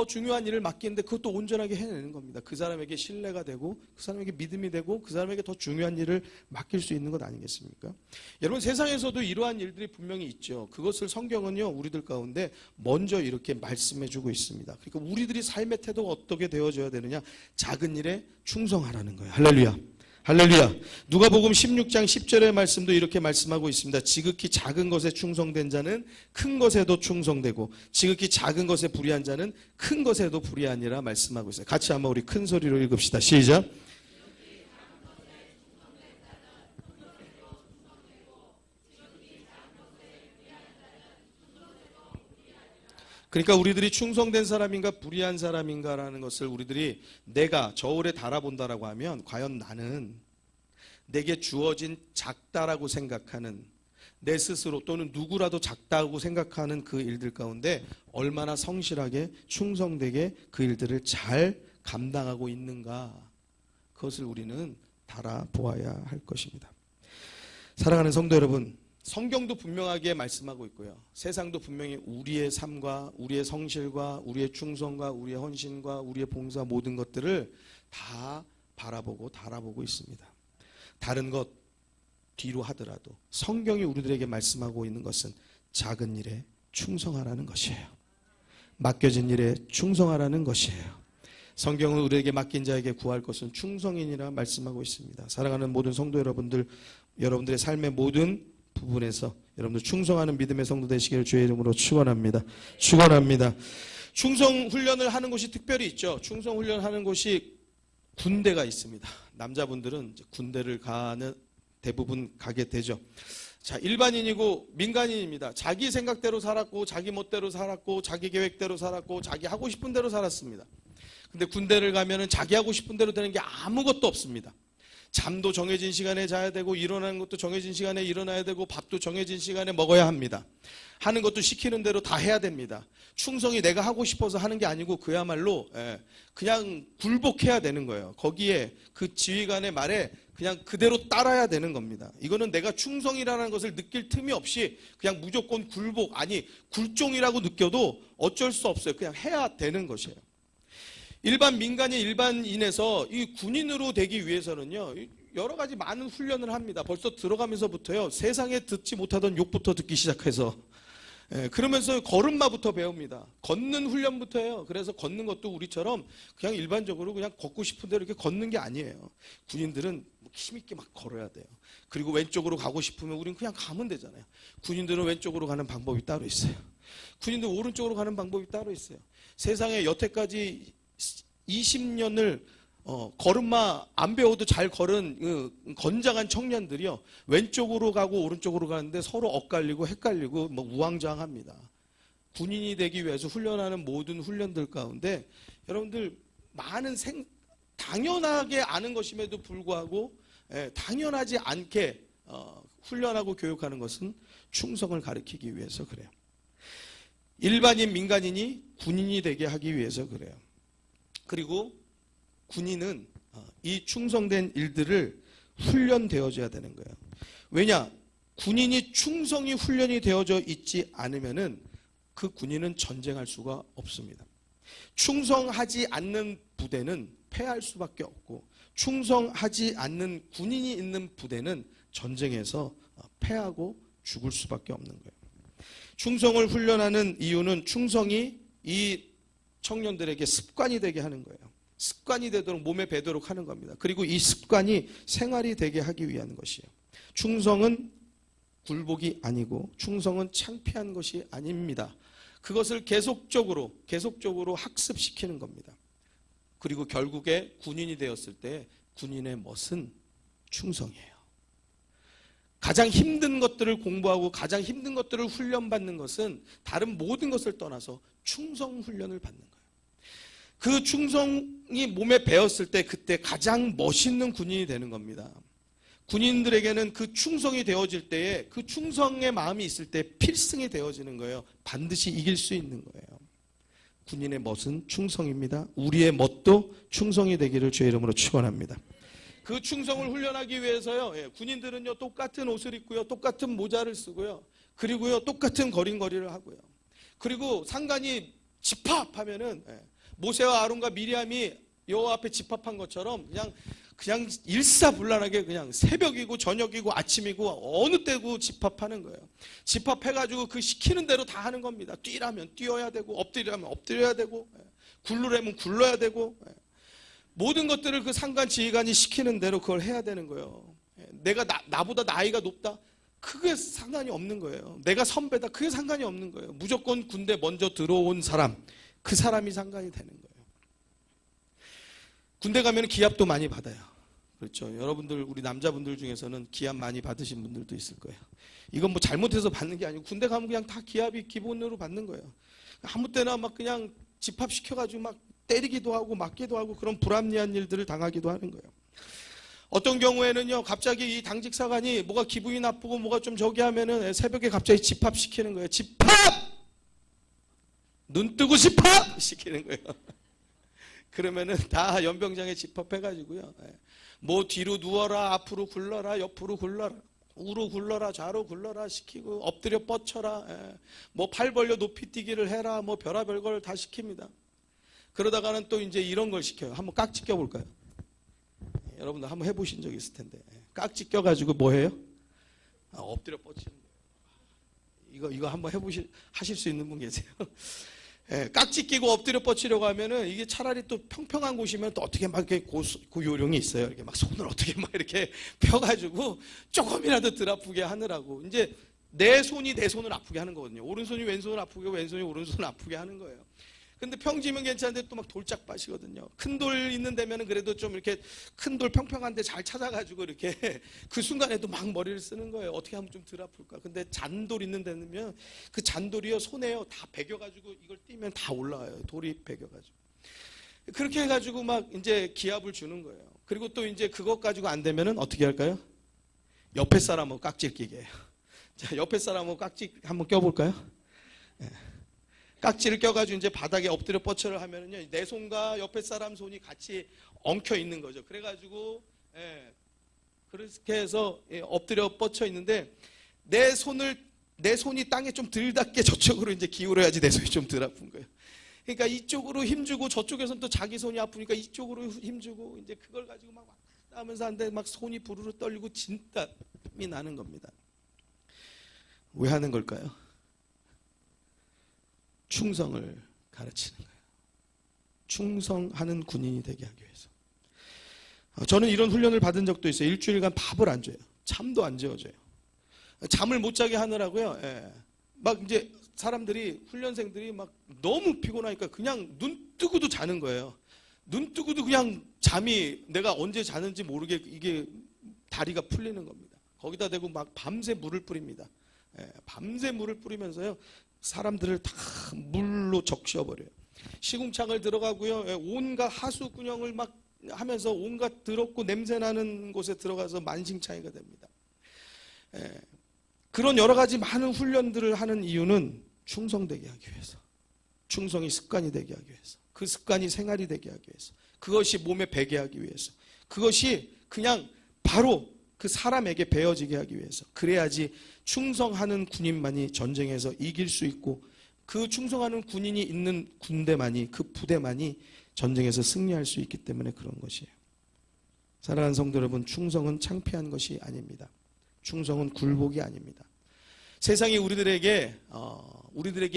중요한 일을 맡기는데 그것도 온전하게 해내는 겁니다. 그 사람에게 신뢰가 되고 그 사람에게 믿음이 되고 그 사람에게 더 중요한 일을 맡길 수 있는 것 아니겠습니까? 여러분, 세상에서도 이러한 일들이 분명히 있죠. 그것을 성경은요, 우리들 가운데 먼저 이렇게 말씀해주고 있습니다. 그러니까 우리들이 삶의 태도가 어떻게 되어져야 되느냐? 작은 일에 충성하라는 거예요. 할렐루야. 할렐루야. 누가복음 16장 10절의 말씀도 이렇게 말씀하고 있습니다. 지극히 작은 것에 충성된 자는 큰 것에도 충성되고 지극히 작은 것에 불의한 자는 큰 것에도 불의하니라 말씀하고 있어요. 같이 한번 우리 큰 소리로 읽읍시다. 시작. 그러니까 우리들이 충성된 사람인가 불의한 사람인가라는 것을 우리들이 내가 저울에 달아본다라고 하면 과연 나는 내게 주어진 작다라고 생각하는 내 스스로 또는 누구라도 작다고 생각하는 그 일들 가운데 얼마나 성실하게 충성되게 그 일들을 잘 감당하고 있는가, 그것을 우리는 달아보아야 할 것입니다. 사랑하는 성도 여러분, 성경도 분명하게 말씀하고 있고요. 세상도 분명히 우리의 삶과 우리의 성실과 우리의 충성과 우리의 헌신과 우리의 봉사 모든 것들을 다 바라보고 달아보고 있습니다. 다른 것, 뒤로 하더라도 성경이 우리들에게 말씀하고 있는 것은 작은 일에 충성하라는 것이에요. 맡겨진 일에 충성하라는 것이에요. 성경은 우리에게 맡긴 자에게 구할 것은 충성이니라 말씀하고 있습니다. 사랑하는 모든 성도 여러분들, 여러분들의 삶의 모든 부분에서 여러분들 충성하는 믿음의 성도 되시기를 주의 이름으로 축원합니다. 축원합니다. 충성 훈련을 하는 곳이 특별히 있죠. 충성 훈련하는 곳이 군대가 있습니다. 남자분들은 이제 군대를 대부분 가게 되죠. 자, 일반인이고 민간인입니다. 자기 생각대로 살았고, 자기 멋대로 살았고, 자기 계획대로 살았고, 자기 하고 싶은 대로 살았습니다. 근데 군대를 가면은 자기 하고 싶은 대로 되는 게 아무것도 없습니다. 잠도 정해진 시간에 자야 되고, 일어나는 것도 정해진 시간에 일어나야 되고, 밥도 정해진 시간에 먹어야 합니다. 하는 것도 시키는 대로 다 해야 됩니다. 충성이 내가 하고 싶어서 하는 게 아니고 그야말로 그냥 굴복해야 되는 거예요. 거기에 그 지휘관의 말에 그냥 그대로 따라야 되는 겁니다. 이거는 내가 충성이라는 것을 느낄 틈이 없이 그냥 무조건 굴복, 아니 굴종이라고 느껴도 어쩔 수 없어요. 그냥 해야 되는 것이에요. 일반 민간인, 일반인에서 이 군인으로 되기 위해서는요, 여러 가지 많은 훈련을 합니다. 벌써 들어가면서부터요, 세상에 듣지 못하던 욕부터 듣기 시작해서, 그러면서 걸음마부터 배웁니다. 걷는 훈련부터 해요. 그래서 걷는 것도 우리처럼 그냥 일반적으로 그냥 걷고 싶은 대로 이렇게 걷는 게 아니에요. 군인들은 힘있게 막 걸어야 돼요. 그리고 왼쪽으로 가고 싶으면 우린 그냥 가면 되잖아요. 군인들은 왼쪽으로 가는 방법이 따로 있어요. 군인들 오른쪽으로 가는 방법이 따로 있어요. 세상에 여태까지 20년을 걸음마 안 배워도 잘 걸은 건장한 청년들이요, 왼쪽으로 가고 오른쪽으로 가는데 서로 엇갈리고 헷갈리고 뭐 우왕좌왕합니다. 군인이 되기 위해서 훈련하는 모든 훈련들 가운데 여러분들 많은 당연하게 아는 것임에도 불구하고 당연하지 않게 훈련하고 교육하는 것은 충성을 가르치기 위해서 그래요. 일반인, 민간인이 군인이 되게 하기 위해서 그래요. 그리고 군인은 이 충성된 일들을 훈련되어져야 되는 거예요. 왜냐? 군인이 충성이 훈련이 되어져 있지 않으면은 그 군인은 전쟁할 수가 없습니다. 충성하지 않는 부대는 패할 수밖에 없고, 충성하지 않는 군인이 있는 부대는 전쟁에서 패하고 죽을 수밖에 없는 거예요. 충성을 훈련하는 이유는 충성이 이 청년들에게 습관이 되게 하는 거예요. 습관이 되도록, 몸에 배도록 하는 겁니다. 그리고 이 습관이 생활이 되게 하기 위한 것이에요. 충성은 굴복이 아니고 충성은 창피한 것이 아닙니다. 그것을 계속적으로 학습시키는 겁니다. 그리고 결국에 군인이 되었을 때 군인의 멋은 충성이에요. 가장 힘든 것들을 공부하고 가장 힘든 것들을 훈련받는 것은 다른 모든 것을 떠나서 충성 훈련을 받는 거예요. 그 충성이 몸에 배었을 때 그때 가장 멋있는 군인이 되는 겁니다. 군인들에게는 그 충성이 되어질 때에, 그 충성의 마음이 있을 때 필승이 되어지는 거예요. 반드시 이길 수 있는 거예요. 군인의 멋은 충성입니다. 우리의 멋도 충성이 되기를 주의 이름으로 축원합니다. 그 충성을 훈련하기 위해서요, 군인들은요 똑같은 옷을 입고요, 똑같은 모자를 쓰고요, 그리고요 똑같은 걸음걸이를 하고요. 그리고 상관이 집합하면은 모세와 아론과 미리암이 여호와 앞에 집합한 것처럼 그냥 일사불란하게 그냥 새벽이고 저녁이고 아침이고 어느 때고 집합하는 거예요. 집합해가지고 그 시키는 대로 다 하는 겁니다. 뛰라면 뛰어야 되고, 엎드리라면 엎드려야 되고, 굴르라면 굴러야 되고, 모든 것들을 그 상관 지휘관이 시키는 대로 그걸 해야 되는 거예요. 내가 나보다 나이가 높다? 그게 상관이 없는 거예요. 내가 선배다? 그게 상관이 없는 거예요. 무조건 군대 먼저 들어온 사람, 그 사람이 상관이 되는 거예요. 군대 가면 기합도 많이 받아요. 그렇죠. 여러분들, 우리 남자분들 중에서는 기합 많이 받으신 분들도 있을 거예요. 이건 뭐 잘못해서 받는 게 아니고 군대 가면 그냥 다 기합이 기본으로 받는 거예요. 아무 때나 막 그냥 집합시켜가지고 막 때리기도 하고 맞기도 하고 그런 불합리한 일들을 당하기도 하는 거예요. 어떤 경우에는요, 갑자기 이 당직 사관이 뭐가 기분이 나쁘고 뭐가 좀 저기 하면은 새벽에 갑자기 집합시키는 거예요. 집합! 눈 뜨고 집합! 시키는 거예요. 그러면은 다 연병장에 집합해가지고요, 뭐 뒤로 누워라, 앞으로 굴러라, 옆으로 굴러라, 우로 굴러라, 좌로 굴러라 시키고, 엎드려 뻗쳐라, 뭐 팔 벌려 높이 뛰기를 해라, 뭐 별의별 걸 다 시킵니다. 그러다가는 또 이제 이런 걸 시켜요. 한번 깍지 껴볼까요? 여러분들 한번 해보신 적 있을 텐데, 깍지 껴가지고 뭐 해요? 엎드려 뻗치는 거예요. 이거 한번 하실 수 있는 분 계세요? 예, 깍지 끼고 엎드려 뻗치려고 하면은 이게 차라리 또 평평한 곳이면 또 어떻게 막 이렇게 요령이 있어요. 이렇게 막 손을 어떻게 막 이렇게 펴가지고 조금이라도 덜 아프게 하느라고. 이제 내 손이 내 손을 아프게 하는 거거든요. 오른손이 왼손을 아프게, 왼손이 오른손을 아프게 하는 거예요. 근데 평지면 괜찮은데 또 막 돌짝 빠시거든요. 큰 돌 있는 데면은 그래도 좀 이렇게 큰 돌 평평한데 잘 찾아가지고 이렇게 그 순간에도 막 머리를 쓰는 거예요. 어떻게 하면 좀 덜 아플까? 근데 잔돌 있는 데면 그 잔돌이요, 손에요, 다 베겨가지고 이걸 띄면 다 올라와요. 돌이 베겨가지고. 그렇게 해가지고 막 이제 기압을 주는 거예요. 그리고 또 이제 그것 가지고 안 되면은 어떻게 할까요? 옆에 사람하고 깍지를 끼게 해요. 자, 옆에 사람하고 깍지 한번 껴볼까요? 네. 깍지를 껴가지고 이제 바닥에 엎드려 뻗쳐를 하면은요, 내 손과 옆에 사람 손이 같이 엉켜 있는 거죠. 그래가지고, 그렇게 해서 엎드려 뻗쳐 있는데, 내 손이 땅에 좀 덜 닿게 저쪽으로 이제 기울여야지 내 손이 좀 덜 아픈 거예요. 그러니까 이쪽으로 힘주고 저쪽에서는 또 자기 손이 아프니까 이쪽으로 힘주고 이제 그걸 가지고 막 왔다 하면서 하는데 막 손이 부르르 떨리고 진땀이 나는 겁니다. 왜 하는 걸까요? 충성을 가르치는 거예요. 충성하는 군인이 되게 하기 위해서. 저는 이런 훈련을 받은 적도 있어요. 일주일간 밥을 안 줘요. 잠도 안 재워줘요. 잠을 못 자게 하느라고요. 막 이제 사람들이, 훈련생들이 막 너무 피곤하니까 그냥 눈 뜨고도 자는 거예요. 눈 뜨고도 그냥 잠이, 내가 언제 자는지 모르게 이게 다리가 풀리는 겁니다. 거기다 대고 막 밤새 물을 뿌립니다. 밤새 물을 뿌리면서요, 사람들을 다 물로 적셔버려요. 시궁창을 들어가고요, 온갖 하수구녕을 막 하면서 온갖 더럽고 냄새나는 곳에 들어가서 만신창이가 됩니다. 그런 여러 가지 많은 훈련들을 하는 이유는 충성되게 하기 위해서, 충성이 습관이 되게 하기 위해서, 그 습관이 생활이 되게 하기 위해서, 그것이 몸에 배게 하기 위해서, 그것이 그냥 바로 그 사람에게 배어지게 하기 위해서. 그래야지 충성하는 군인만이 전쟁에서 이길 수 있고, 그 충성하는 군인이 있는 군대만이, 그 부대만이 전쟁에서 승리할 수 있기 때문에 그런 것이에요. 사랑하는 성도 여러분, 충성은 창피한 것이 아닙니다. 충성은 굴복이 아닙니다. 세상이 우리들에게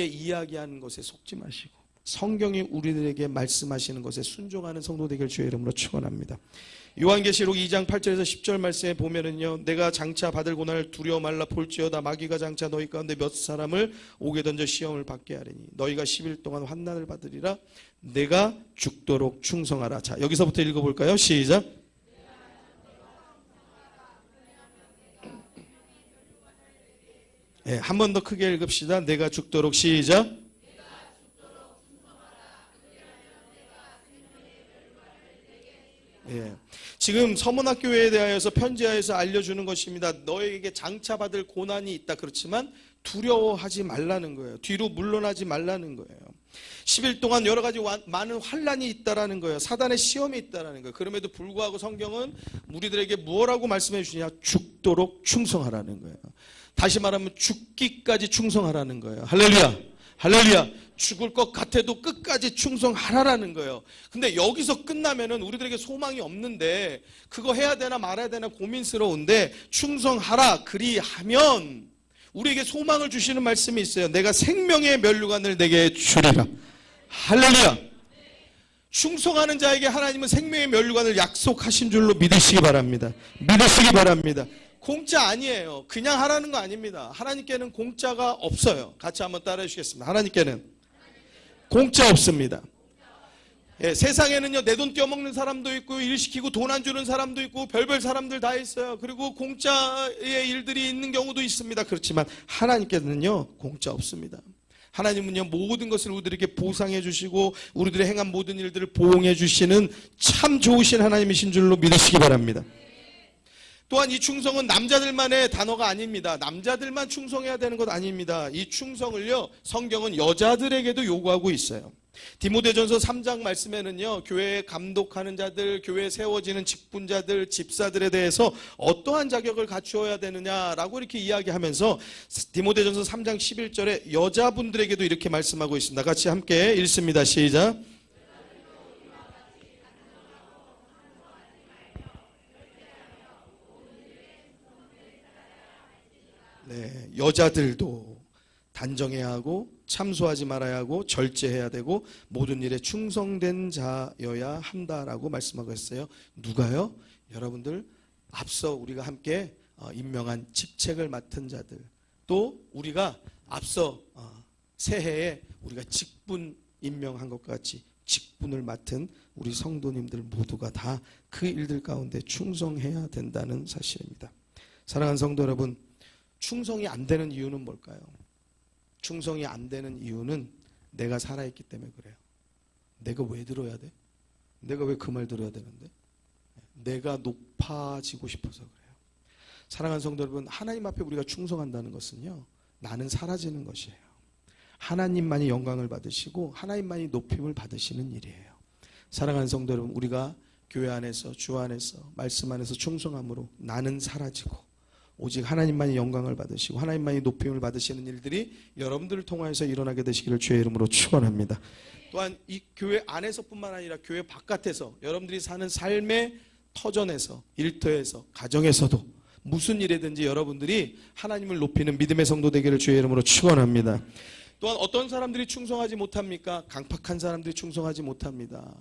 이야기하는 것에 속지 마시고, 성경이 우리들에게 말씀하시는 것에 순종하는 성도 되길 주의 이름으로 축원합니다. 요한계시록 2장 8절에서 10절 말씀에 보면은요, 내가 장차 받을 고난을 두려워 말라. 볼지어다 마귀가 장차 너희 가운데 몇 사람을 옥에 던져 시험을 받게 하리니 너희가 10일 동안 환난을 받으리라. 내가 죽도록 충성하라. 자, 여기서부터 읽어볼까요? 시작. 한 번 더 크게 읽읍시다. 내가 죽도록. 시작. 지금 서문학교회에 대하여서 편지하여서 알려주는 것입니다. 너에게 장차 받을 고난이 있다. 그렇지만 두려워하지 말라는 거예요. 뒤로 물러나지 말라는 거예요. 10일 동안 여러 가지 많은 환난이 있다라는 거예요. 사단의 시험이 있다라는 거예요. 그럼에도 불구하고 성경은 우리들에게 무엇라고 말씀해 주시냐? 죽도록 충성하라는 거예요. 다시 말하면 죽기까지 충성하라는 거예요. 할렐루야, 할렐루야. 죽을 것 같아도 끝까지 충성하라라는 거예요. 근데 여기서 끝나면은 우리들에게 소망이 없는데, 그거 해야 되나 말아야 되나 고민스러운데, 충성하라 그리하면 우리에게 소망을 주시는 말씀이 있어요. 내가 생명의 면류관을 내게 주리라. 할렐루야. 충성하는 자에게 하나님은 생명의 면류관을 약속하신 줄로 믿으시기 바랍니다. 믿으시기 바랍니다. 공짜 아니에요. 그냥 하라는 거 아닙니다. 하나님께는 공짜가 없어요. 같이 한번 따라해 주시겠습니다. 하나님께는 공짜 없습니다. 세상에는요, 내 돈 떼어먹는 사람도 있고, 일 시키고 돈 안 주는 사람도 있고, 별별 사람들 다 있어요. 그리고 공짜의 일들이 있는 경우도 있습니다. 그렇지만 하나님께는요, 공짜 없습니다. 하나님은요, 모든 것을 우리들에게 보상해 주시고 우리들의 행한 모든 일들을 보응해 주시는 참 좋으신 하나님이신 줄로 믿으시기 바랍니다. 또한 이 충성은 남자들만의 단어가 아닙니다. 남자들만 충성해야 되는 것 아닙니다. 이 충성을요, 성경은 여자들에게도 요구하고 있어요. 디모데전서 3장 말씀에는요, 교회에 감독하는 자들, 교회에 세워지는 직분자들, 집사들에 대해서 어떠한 자격을 갖추어야 되느냐라고 이렇게 이야기하면서 디모데전서 3장 11절에 여자분들에게도 이렇게 말씀하고 있습니다. 같이 함께 읽습니다. 시작. 네, 여자들도 단정해야 하고 참소하지 말아야 하고 절제해야 되고 모든 일에 충성된 자여야 한다라고 말씀하고 있어요. 누가요? 여러분들 앞서 우리가 함께 임명한 직책을 맡은 자들, 또 우리가 앞서 새해에 우리가 직분 임명한 것과 같이 직분을 맡은 우리 성도님들 모두가 다 그 일들 가운데 충성해야 된다는 사실입니다. 사랑하는 성도 여러분, 충성이 안 되는 이유는 뭘까요? 충성이 안 되는 이유는 내가 살아있기 때문에 그래요. 내가 왜 들어야 돼? 내가 왜 그 말 들어야 되는데? 내가 높아지고 싶어서 그래요. 사랑하는 성도 여러분, 하나님 앞에 우리가 충성한다는 것은요, 나는 사라지는 것이에요. 하나님만이 영광을 받으시고 하나님만이 높임을 받으시는 일이에요. 사랑하는 성도 여러분, 우리가 교회 안에서 주 안에서 말씀 안에서 충성함으로 나는 사라지고 오직 하나님만이 영광을 받으시고 하나님만이 높임을 받으시는 일들이 여러분들을 통하여서 일어나게 되시기를 주의 이름으로 축원합니다. 또한 이 교회 안에서뿐만 아니라 교회 바깥에서 여러분들이 사는 삶의 터전에서, 일터에서, 가정에서도 무슨 일이든지 여러분들이 하나님을 높이는 믿음의 성도 되기를 주의 이름으로 축원합니다. 또한 어떤 사람들이 충성하지 못합니까? 강팍한 사람들이 충성하지 못합니다.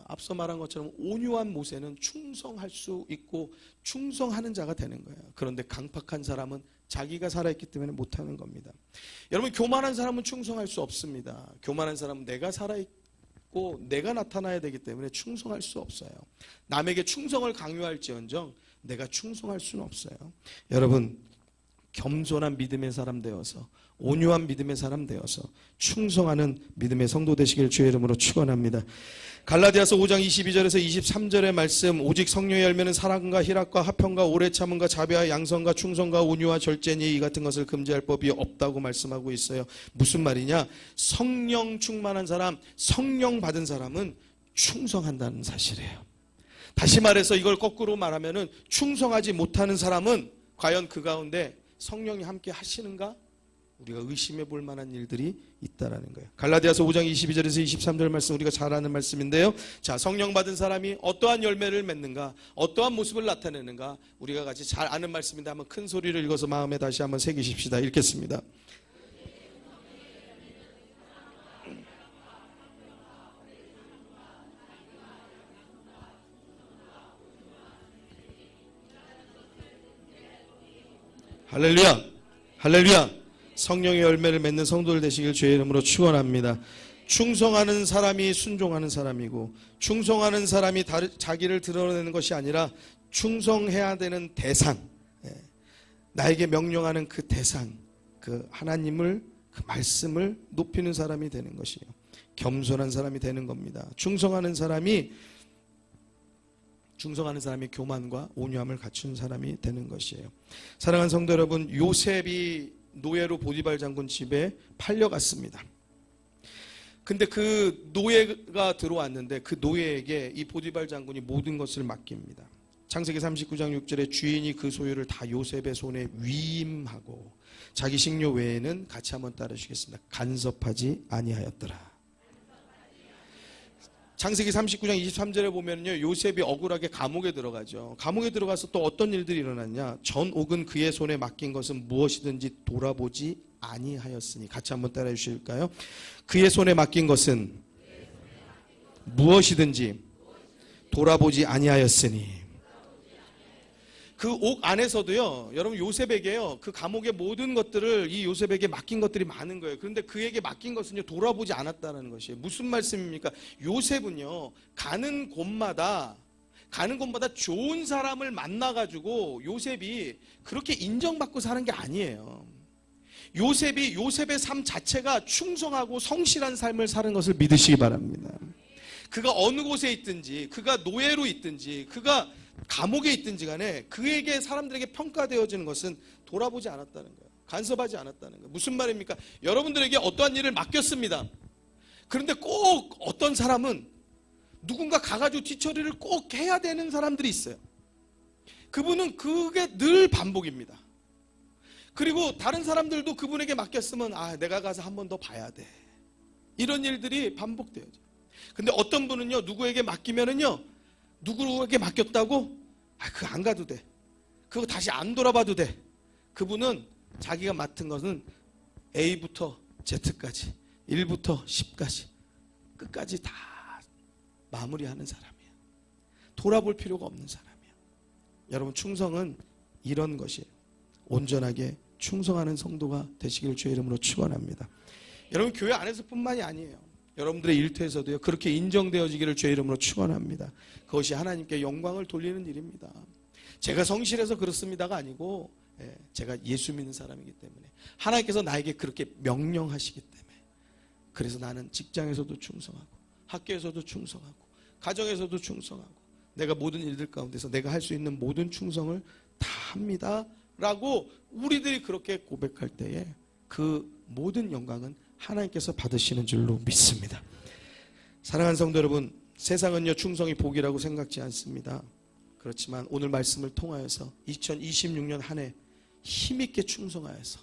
앞서 말한 것처럼 온유한 모세는 충성할 수 있고 충성하는 자가 되는 거예요. 그런데 강팍한 사람은 자기가 살아있기 때문에 못하는 겁니다. 여러분, 교만한 사람은 충성할 수 없습니다. 교만한 사람은 내가 살아있고 내가 나타나야 되기 때문에 충성할 수 없어요. 남에게 충성을 강요할지언정 내가 충성할 수는 없어요. 여러분, 겸손한 믿음의 사람 되어서, 온유한 믿음의 사람 되어서 충성하는 믿음의 성도 되시길 주의 이름으로 축원합니다. 갈라디아서 5장 22절에서 23절의 말씀, 오직 성령의 열매는 사랑과 희락과 화평과 오래 참음과 자비와 양선과 충성과 온유와 절제니 이 같은 것을 금지할 법이 없다고 말씀하고 있어요. 무슨 말이냐? 성령 충만한 사람, 성령 받은 사람은 충성한다는 사실이에요. 다시 말해서 이걸 거꾸로 말하면은 충성하지 못하는 사람은 과연 그 가운데 성령이 함께 하시는가? 우리가 의심해 볼 만한 일들이 있다라는 거예요. 갈라디아서 5장 22절에서 23절 말씀 우리가 잘 아는 말씀인데요. 자, 성령 받은 사람이 어떠한 열매를 맺는가, 어떠한 모습을 나타내는가, 우리가 같이 잘 아는 말씀인데 한번 큰 소리를 읽어서 마음에 다시 한번 새기십시다. 읽겠습니다. 할렐루야, 할렐루야. 성령의 열매를 맺는 성도들 되시길 주의 이름으로 축원합니다. 충성하는 사람이 순종하는 사람이고, 충성하는 사람이 자기를 드러내는 것이 아니라 충성해야 되는 대상, 나에게 명령하는 그 대상, 그 하나님을, 그 말씀을 높이는 사람이 되는 것이에요. 겸손한 사람이 되는 겁니다. 충성하는 사람이 교만과 온유함을 갖춘 사람이 되는 것이에요. 사랑하는 성도 여러분, 요셉이 노예로 보디발 장군 집에 팔려갔습니다. 근데 그 노예가 들어왔는데 그 노예에게 이 보디발 장군이 모든 것을 맡깁니다. 창세기 39장 6절에 주인이 그 소유를 다 요셉의 손에 위임하고 자기 식료 외에는 같이 한번 따라주시겠습니다. 간섭하지 아니하였더라. 창세기 39장 23절에 보면요, 요셉이 억울하게 감옥에 들어가죠. 감옥에 들어가서 또 어떤 일들이 일어났냐? 전옥은 그의 손에 맡긴 것은 무엇이든지 돌아보지 아니하였으니. 같이 한번 따라해 주실까요? 그의 손에 맡긴 것은 무엇이든지 돌아보지 아니하였으니. 그 옥 안에서도요, 여러분, 요셉에게요, 그 감옥의 모든 것들을 이 요셉에게 맡긴 것들이 많은 거예요. 그런데 그에게 맡긴 것은요, 돌아보지 않았다는 것이에요. 무슨 말씀입니까? 요셉은요, 가는 곳마다 좋은 사람을 만나가지고 요셉이 그렇게 인정받고 사는 게 아니에요. 요셉의 삶 자체가 충성하고 성실한 삶을 사는 것을 믿으시기 바랍니다. 그가 어느 곳에 있든지, 그가 노예로 있든지, 그가 감옥에 있든지 간에 그에게 사람들에게 평가되어지는 것은 돌아보지 않았다는 거예요. 간섭하지 않았다는 거예요. 무슨 말입니까? 여러분들에게 어떠한 일을 맡겼습니다. 그런데 꼭 어떤 사람은 누군가 가가지고 뒤처리를 꼭 해야 되는 사람들이 있어요. 그분은 그게 늘 반복입니다. 그리고 다른 사람들도 그분에게 맡겼으면 내가 가서 한 번 더 봐야 돼. 이런 일들이 반복되어져요. 근데 어떤 분은요, 누구에게 맡기면은요, 누구에게 맡겼다고? 그거 안 가도 돼. 그거 다시 안 돌아봐도 돼. 그분은 자기가 맡은 것은 A부터 Z까지 1부터 10까지 끝까지 다 마무리하는 사람이야. 돌아볼 필요가 없는 사람이야. 여러분, 충성은 이런 것이에요. 온전하게 충성하는 성도가 되시기를 주의 이름으로 축원합니다. 여러분, 교회 안에서뿐만이 아니에요. 여러분들의 일터에서도요, 그렇게 인정되어지기를 주의 이름으로 축원합니다. 그것이 하나님께 영광을 돌리는 일입니다. 제가 성실해서 그렇습니다가 아니고 제가 예수 믿는 사람이기 때문에 하나님께서 나에게 그렇게 명령하시기 때문에, 그래서 나는 직장에서도 충성하고 학교에서도 충성하고 가정에서도 충성하고 내가 모든 일들 가운데서 내가 할 수 있는 모든 충성을 다 합니다 라고 우리들이 그렇게 고백할 때에 그 모든 영광은 하나님께서 받으시는 줄로 믿습니다. 사랑하는 성도 여러분, 세상은요 충성이 복이라고 생각지 않습니다. 그렇지만 오늘 말씀을 통하여서 2026년 한 해 힘있게 충성하여서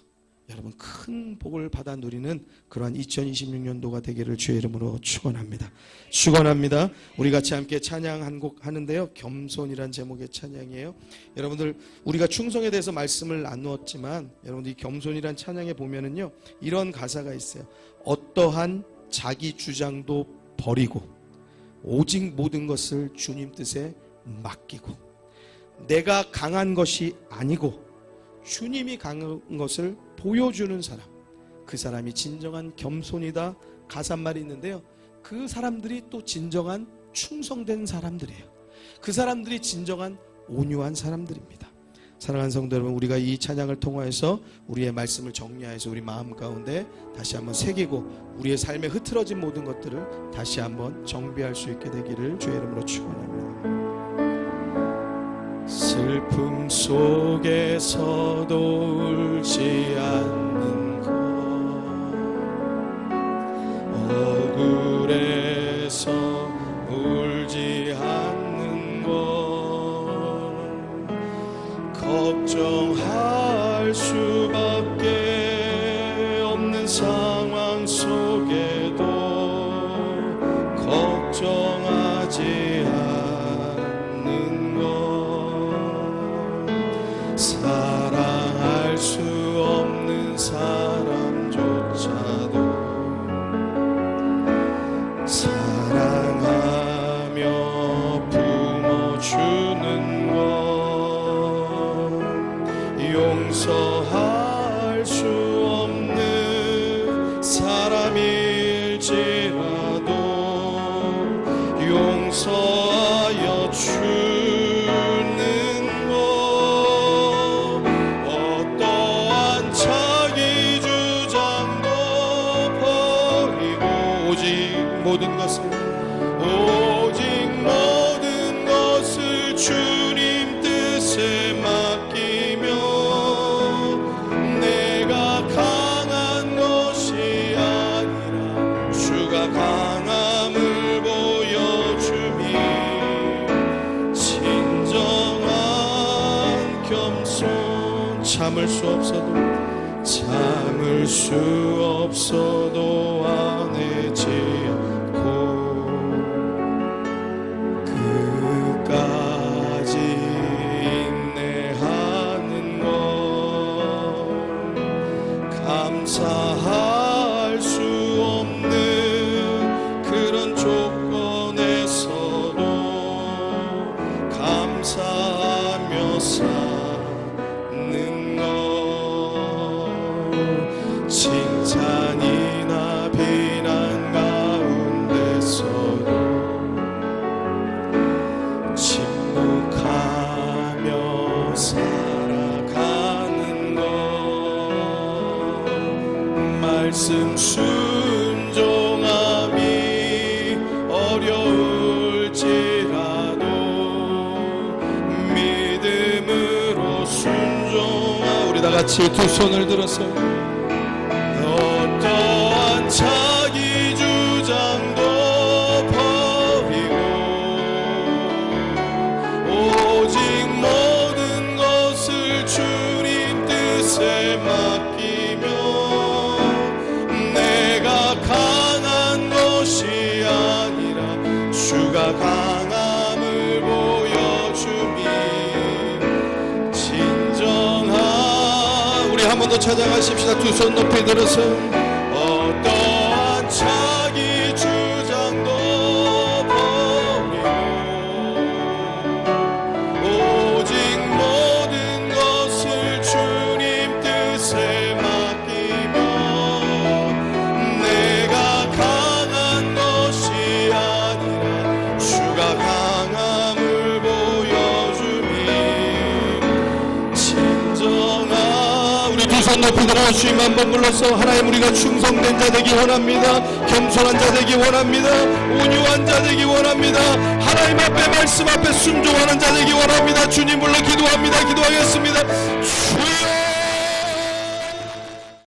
여러분 큰 복을 받아 누리는 그러한 2026년도가 되기를 주의 이름으로 축원합니다. 축원합니다. 우리 같이 함께 찬양 한 곡 하는데요, 겸손이란 제목의 찬양이에요. 여러분들, 우리가 충성에 대해서 말씀을 나누었지만 여러분들 이 겸손이란 찬양에 보면은요 이런 가사가 있어요. 어떠한 자기 주장도 버리고 오직 모든 것을 주님 뜻에 맡기고, 내가 강한 것이 아니고 주님이 강한 것을 보여주는 사람, 그 사람이 진정한 겸손이다 가사말이 있는데요, 그 사람들이 또 진정한 충성된 사람들이에요. 그 사람들이 진정한 온유한 사람들입니다. 사랑하는 성도 여러분, 우리가 이 찬양을 통하여서 우리의 말씀을 정리하여서 우리 마음 가운데 다시 한번 새기고 우리의 삶에 흐트러진 모든 것들을 다시 한번 정비할 수 있게 되기를 주의 이름으로 축원합니다. 슬픔 속에서도 울지 않는 것, 억울해서 울지 않는 것, 걱정할 수밖에 없는 상황 속에도 걱정하지 않는 것, 사랑할 수 없는 사람조차도 사랑하며 품어주는 것, 용서할 수 없는 사람일지라도 용서하여 주는 것, 어떠한 자기 주장도 버리고 오직 모든 것을 주님 뜻에 맡기며, 내가 강한 것이 아니라 주가 강함을 보여주미, 진정한 겸손, 참을 수 없어도 화내지 않고 끝까지 인내하는 것, 감사할 수 없는 그런 조건에서도 감사하며 사는 것, 칭찬이나 비난 가운데서도 침묵하며 살아가는 것, 말씀 순종함이 어려울지라도 믿음으로 순종하, 우리 다 같이 두 손을 들어서 어떠한 자기 주장도 버리고 오직 모든 것을 주님 뜻에 맡기며, 내가 강한 것이 아니라 주가 강함을 보여주미, 진정한, 우리 한번 한번 더 찬양하십시다. 두 손 높이 들어서 어떠한 자기 주장도 버리고 오직 모든 것을 주님 뜻에 맡기며 내가 강한 것이 아니라 주가 강함을 보여주니 진정한 우리 두 손 높이 들어 주님 한번 불러서 하나님 우리가 충성된 자 되기 원합니다. 겸손한 자 되기 원합니다. 온유한 자 되기 원합니다. 하나님 앞에 말씀 앞에 순종하는 자 되기 원합니다. 주님 불러 기도합니다. 기도하겠습니다. 주여